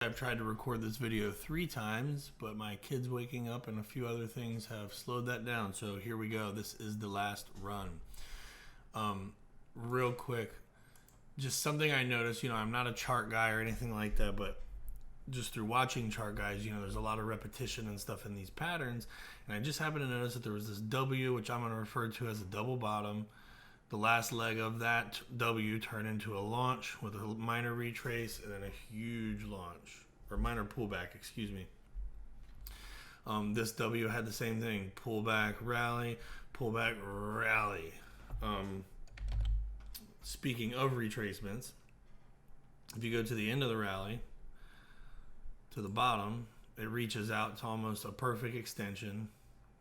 I've tried to record this video 3 times, but my kids waking up and a few other things have slowed that down. So here we go. This is the last run. Real quick, just something I noticed, I'm not a chart guy or anything like that, but just through watching chart guys, there's a lot of repetition and stuff in these patterns. And I just happened to notice that there was this W, which I'm going to refer to as a double bottom. The last leg of that W turned into a launch with a minor retrace and then a huge launch, or minor pullback, excuse me. This W had the same thing: pullback, rally, pullback, rally. Speaking of retracements, if you go to the end of the rally, to the bottom, it reaches out to almost a perfect extension,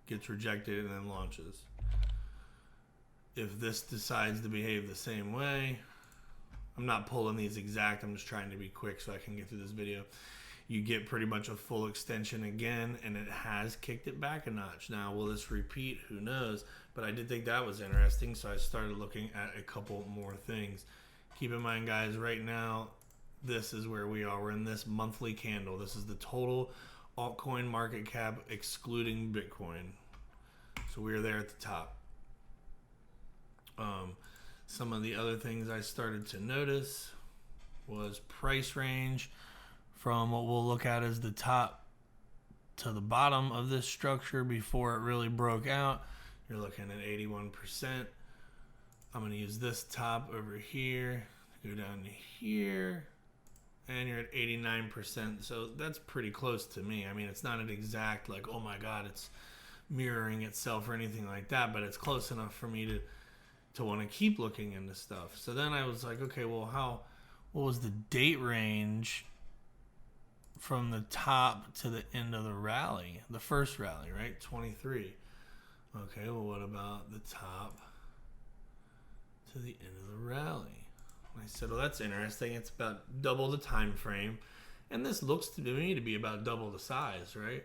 gets rejected, and then launches. If this decides to behave the same way, I'm not pulling these exact, I'm just trying to be quick so I can get through this video. You get pretty much a full extension again, and it has kicked it back a notch. Now, will this repeat? Who knows? But I did think that was interesting, so I started looking at a couple more things. Keep in mind, guys, right now, this is where we are. We're in this monthly candle. This is the total altcoin market cap excluding Bitcoin. So we're there at the top. Some of the other things I started to notice was price range from what we'll look at as the top to the bottom of this structure before it really broke out. You're looking at 81%. I'm going to use this top over here, go down to here, and you're at 89%. So that's pretty close to me. I mean, it's not an exact, like, oh my God, it's mirroring itself or anything like that, but it's close enough for me to want to keep looking into stuff. So then I was like, okay, well, what was the date range from the top to the end of the rally, the first rally, right? 23. Okay, well, what about the top to the end of the rally? And I said, well, that's interesting. It's about double the time frame, and this looks to me to be about double the size, right?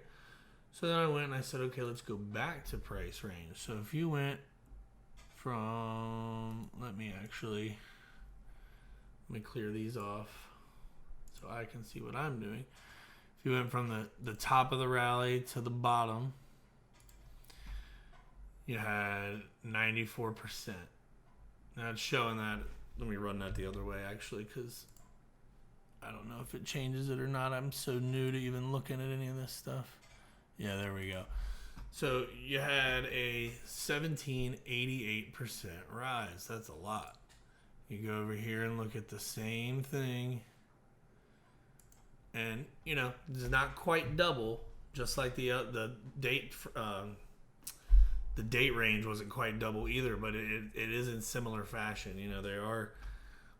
So then I went and I said, okay, let's go back to price range. So if you went from, let me clear these off so I can see what I'm doing. If you went from the top of the rally to the bottom, you had 94%. Now it's showing that, let me run that the other way actually, because I don't know if it changes it or not. I'm so new to even looking at any of this stuff. Yeah, there we go. So you had a 1788% rise. That's a lot. You go over here and look at the same thing, and it's not quite double. Just like the date range wasn't quite double either, but it is in similar fashion. They are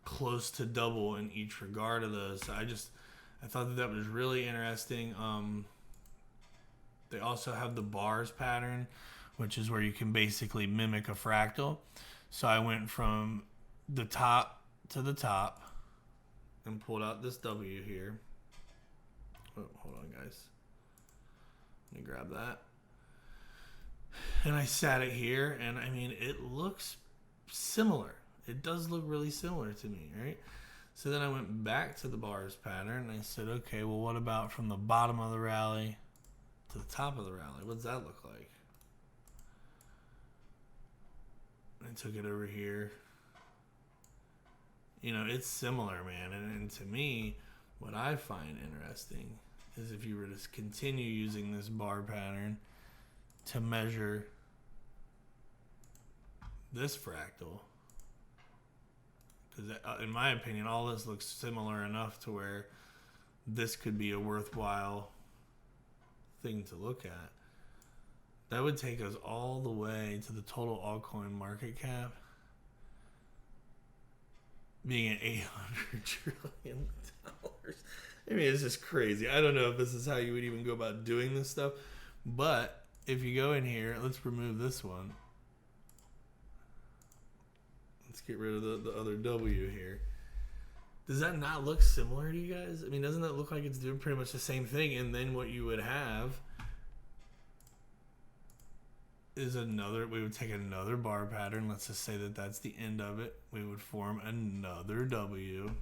close to double in each regard of those. So I thought that was really interesting. They also have the bars pattern, which is where you can basically mimic a fractal. So I went from the top to the top and pulled out this W here. Oh, hold on, guys. Let me grab that. And I sat it here, and I mean, it looks similar. It does look really similar to me, right? So then I went back to the bars pattern, and I said, okay, well, what about from the bottom of the rally to the top of the rally? What does that look like? I took it over here. It's similar, man. And to me, what I find interesting is if you were to continue using this bar pattern to measure this fractal, because in my opinion, all this looks similar enough to where this could be a worthwhile thing to look at. That would take us all the way to the total altcoin market cap being at $800 trillion. I mean, it's just crazy. I don't know if this is how you would even go about doing this stuff, but if you go in here, let's remove this one. Let's get rid of the other W here. Does that not look similar to you guys? I mean, doesn't that look like it's doing pretty much the same thing? And then what you would have is we would take another bar pattern. Let's just say that that's the end of it. We would form another W.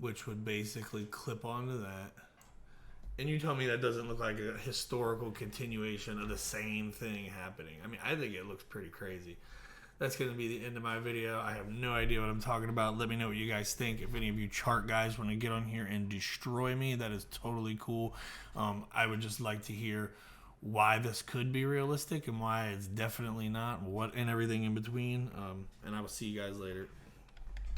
which would basically clip onto that. And you tell me that doesn't look like a historical continuation of the same thing happening. I mean, I think it looks pretty crazy. That's going to be the end of my video. I have no idea what I'm talking about. Let me know what you guys think. If any of you chart guys want to get on here and destroy me, that is totally cool. I would just like to hear why this could be realistic and why it's definitely not, what and everything in between. And I will see you guys later.